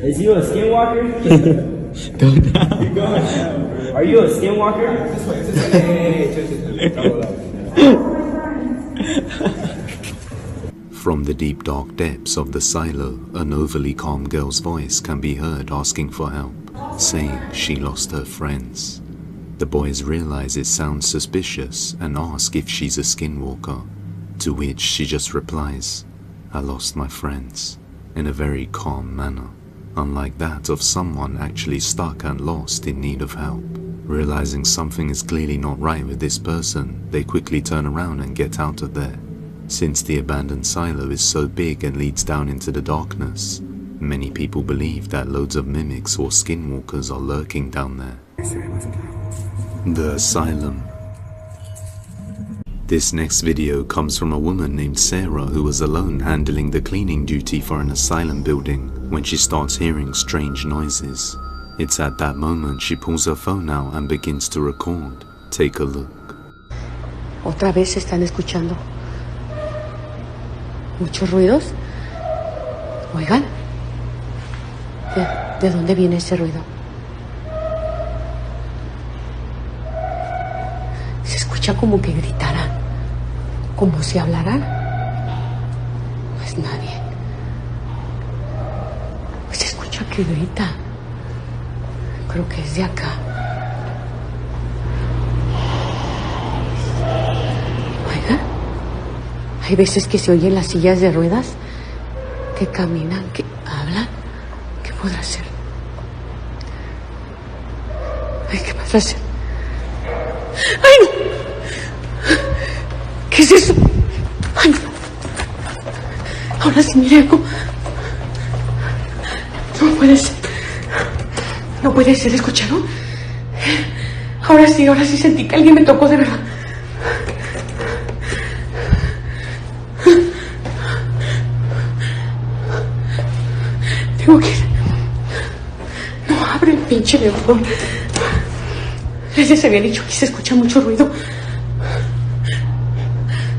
Is you a skinwalker? Go down. Keep going. Are you a skinwalker? This way. From the deep dark depths of the silo, an overly calm girl's voice can be heard asking for help, saying she lost her friends. The boys realize it sounds suspicious and ask if she's a skinwalker, to which she just replies, "I lost my friends," in a very calm manner, unlike that of someone actually stuck and lost in need of help. Realizing something is clearly not right with this person, they quickly turn around and get out of there. Since the abandoned silo is so big and leads down into the darkness, many people believe that loads of mimics or skinwalkers are lurking down there. The Asylum. This next video comes from a woman named Sarah who was alone handling the cleaning duty for an asylum building when she starts hearing strange noises. It's at that moment she pulls her phone out and begins to record. Take a look. Otra vez se están escuchando muchos ruidos. Oigan, ¿de dónde viene ese ruido? Se escucha como que gritaran, como si hablaran. No es nadie. Pues se escucha que grita. Creo que es de acá. Oigan, hay veces que se oyen las sillas de ruedas, que caminan, que hablan. ¿Qué podrá ser? Ay, ¿qué podrá ser? ¡Ay, no! ¿Qué es eso? ¡Ay, no! Ahora sí mire algo. No puede ser. No puede ser, ¿escucharon? Ahora sí sentí que alguien me tocó de verdad. Tengo que ir. No abre el pinche elevador. Les había dicho que se escucha mucho ruido.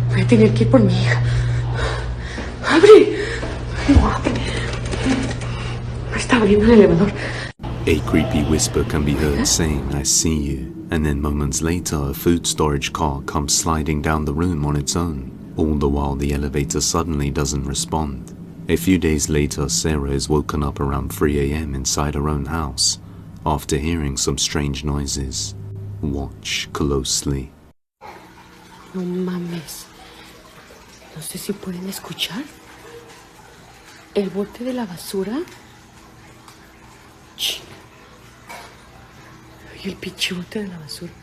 Voy a tener que ir por mi hija. ¡Abre! No abre. No está abriendo el elevador. A creepy whisper can be heard saying, "I see you," and then moments later a food storage car comes sliding down the room on its own, all the while the elevator suddenly doesn't respond. A few days later, Sarah is woken up around 3 a.m. inside her own house after hearing some strange noises. Watch closely. No mames. No sé si pueden escuchar. El bote de la basura. Chinga. Y el pinche bote de la basura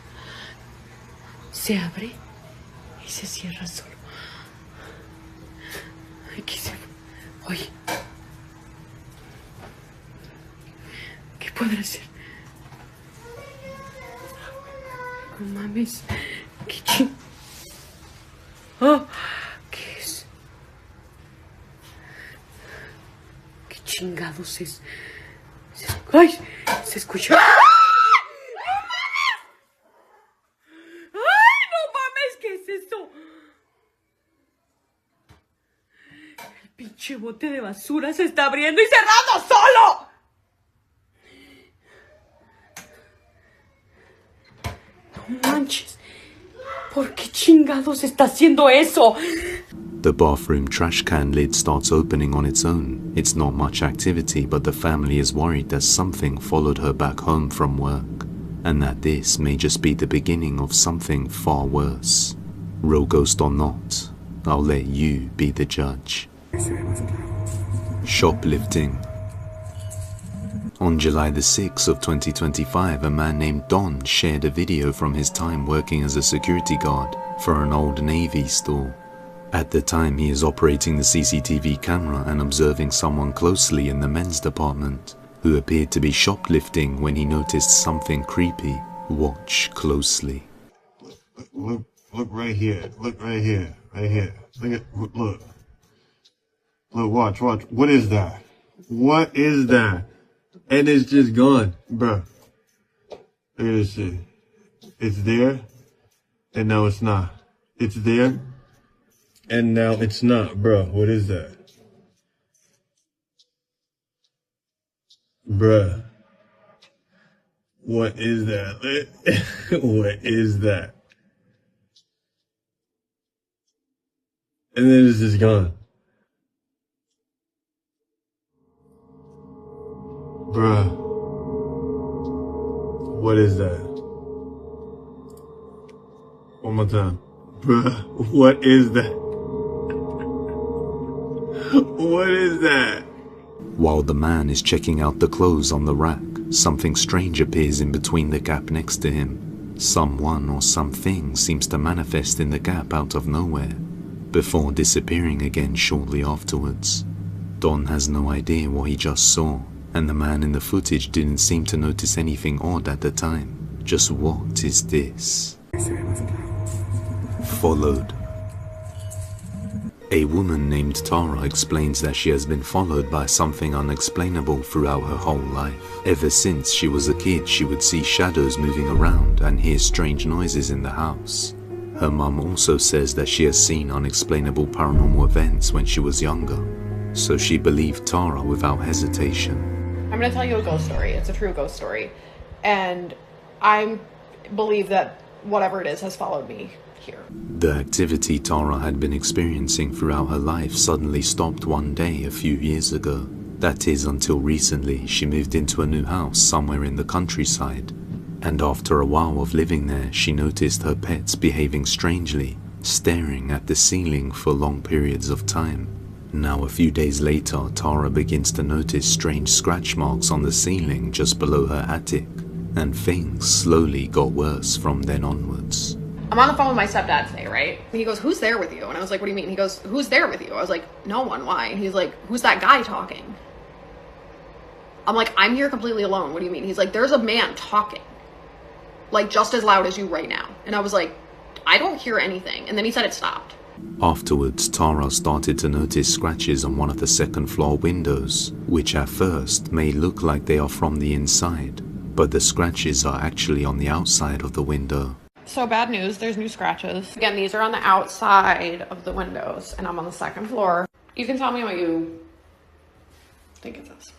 se abre y se cierra solo. Ay, ¿qué se fue? Oye, ¿qué podrá ser? No mames, qué ching... Oh, ¿qué es? ¿Qué chingados es? ¡Ay! Se escucha. ¡Ay, no mames! ¿Qué es esto? El pinche bote de basura se está abriendo y cerrando solo. No manches. ¿Por qué chingados está haciendo eso? The bathroom trash can lid starts opening on its own. It's not much activity, but the family is worried that something followed her back home from work, and that this may just be the beginning of something far worse. Real ghost or not, I'll let you be the judge. Shoplifting. On July the 6th of 2025, a man named Don shared a video from his time working as a security guard for an Old Navy store. At the time, he is operating the CCTV camera and observing someone closely in the men's department who appeared to be shoplifting when he noticed something creepy. Watch closely. Look right here. Look right here. Right here. Look. Look, watch. What is that? What is that? And it's just gone, bruh. Look at this shit. It's there, and now it's not. It's there, and now it's not, bruh. What is that? Bruh. What is that? What is that? And then it's just gone. Bruh. What is that? One more time. Bruh. What is that? What is that? While the man is checking out the clothes on the rack, something strange appears in between the gap next to him. Someone or something seems to manifest in the gap out of nowhere, before disappearing again shortly afterwards. Don has no idea what he just saw, and the man in the footage didn't seem to notice anything odd at the time. Just what is this? Followed. A woman named Tara explains that she has been followed by something unexplainable throughout her whole life. Ever since she was a kid, she would see shadows moving around and hear strange noises in the house. Her mum also says that she has seen unexplainable paranormal events when she was younger, so she believed Tara without hesitation. I'm going to tell you a ghost story. It's a true ghost story. And I believe that whatever it is has followed me here. The activity Tara had been experiencing throughout her life suddenly stopped one day a few years ago. That is, until recently she moved into a new house somewhere in the countryside. And after a while of living there, she noticed her pets behaving strangely, staring at the ceiling for long periods of time. Now a few days later, Tara begins to notice strange scratch marks on the ceiling just below her attic, and things slowly got worse from then onwards. I'm on the phone with my stepdad today, right? He goes, "Who's there with you?" And I was like, "What do you mean?" He goes, "Who's there with you?" I was like, "No one, why?" And he's like, "Who's that guy talking?" I'm like, "I'm here completely alone. What do you mean?" He's like, "There's a man talking, like just as loud as you right now." And I was like, "I don't hear anything." And then he said it stopped. Afterwards, Tara started to notice scratches on one of the second floor windows, which at first may look like they are from the inside, but the scratches are actually on the outside of the window. So bad news, there's new scratches. Again, these are on the outside of the windows, and I'm on the second floor. You can tell me what you think it says.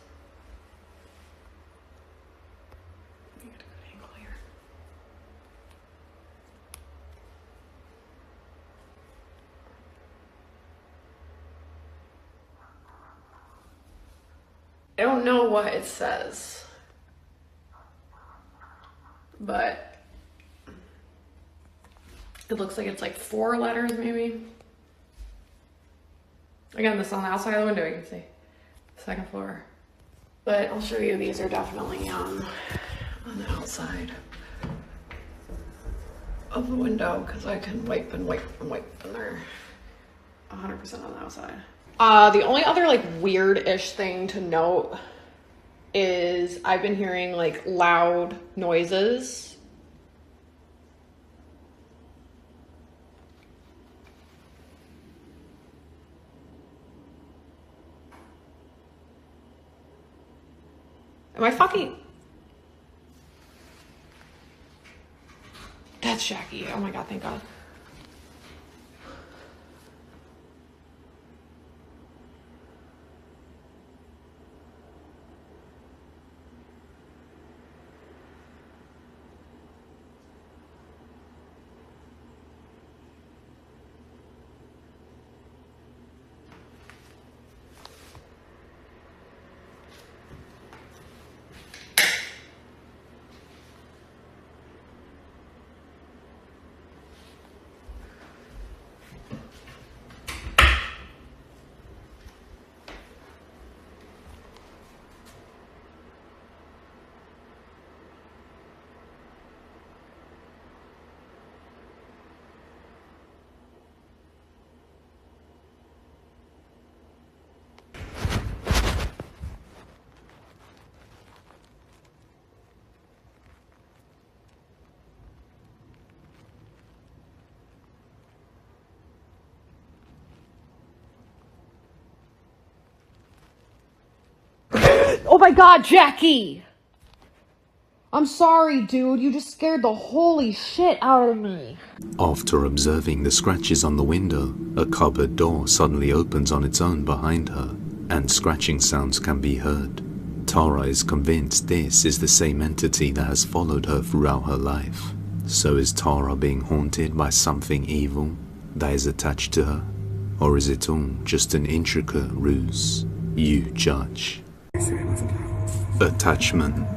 Let me get a good angle here. I don't know what it says, but it looks like it's like 4 letters maybe. Again, this is on the outside of the window, you can see. Second floor. But I'll show you, these are definitely on the outside of the window, because I can wipe and wipe and wipe, and they're 100% on the outside. The only other like weird-ish thing to note is I've been hearing like loud noises. Am I fucking... That's Jackie. Oh my god, thank god. Oh my god, Jackie! I'm sorry, dude. You just scared the holy shit out of me. After observing the scratches on the window, a cupboard door suddenly opens on its own behind her, and scratching sounds can be heard. Tara is convinced this is the same entity that has followed her throughout her life. So is Tara being haunted by something evil that is attached to her? Or is it all just an intricate ruse? You judge. Attachment.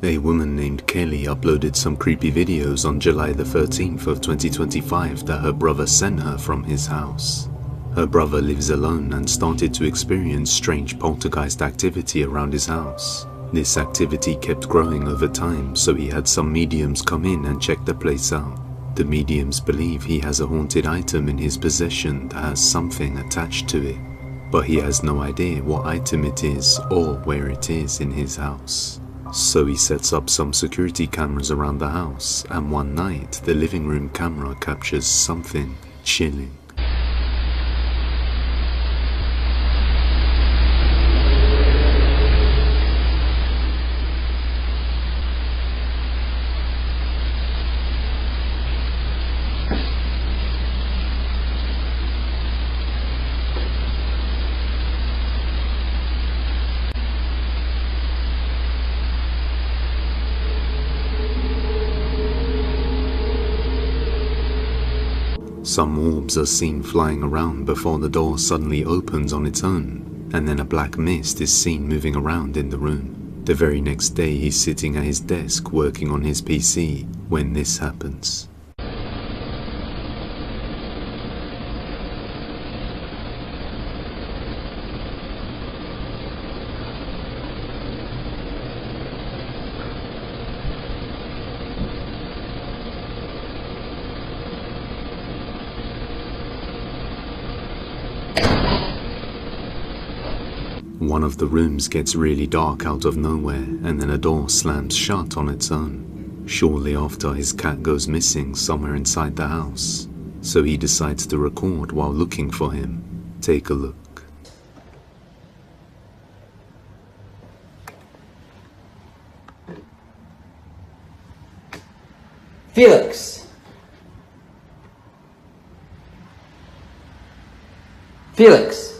A woman named Kelly uploaded some creepy videos on July the 13th of 2025 that her brother sent her from his house. Her brother lives alone and started to experience strange poltergeist activity around his house. This activity kept growing over time, so he had some mediums come in and check the place out. The mediums believe he has a haunted item in his possession that has something attached to it, but he has no idea what item it is or where it is in his house. So he sets up some security cameras around the house, and one night the living room camera captures something chilling. Some orbs are seen flying around before the door suddenly opens on its own, and then a black mist is seen moving around in the room. The very next day he's sitting at his desk working on his PC when this happens. One of the rooms gets really dark out of nowhere, and then a door slams shut on its own. Shortly after, his cat goes missing somewhere inside the house, so he decides to record while looking for him. Take a look. Felix! Felix!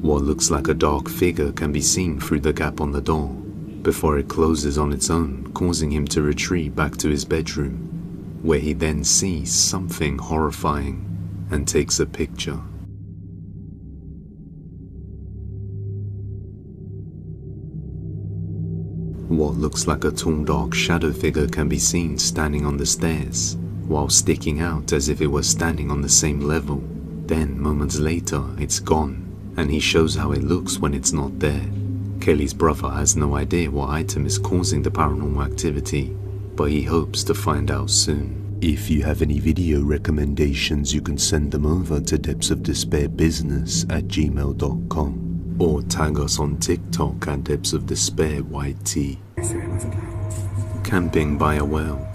What looks like a dark figure can be seen through the gap on the door, before it closes on its own, causing him to retreat back to his bedroom, where he then sees something horrifying and takes a picture. What looks like a tall dark shadow figure can be seen standing on the stairs, while sticking out as if it was standing on the same level. Then, moments later, it's gone, and he shows how it looks when it's not there. Kelly's brother has no idea what item is causing the paranormal activity, but he hopes to find out soon. If you have any video recommendations, you can send them over to depthsofdespairbusiness@gmail.com or tag us on TikTok at depthsofdespairyt. Camping by a well.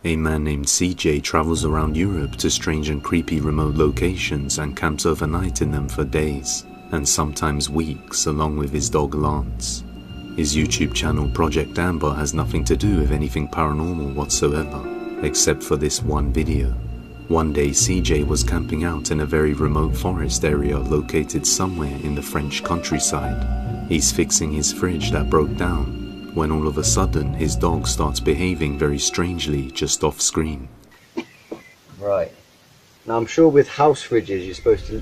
A man named CJ travels around Europe to strange and creepy remote locations and camps overnight in them for days, and sometimes weeks, along with his dog Lance. His YouTube channel Project Amber has nothing to do with anything paranormal whatsoever, except for this one video. One day CJ was camping out in a very remote forest area located somewhere in the French countryside. He's fixing his fridge that broke down, when all of a sudden his dog starts behaving very strangely just off screen. Right. Now I'm sure with house fridges you're supposed to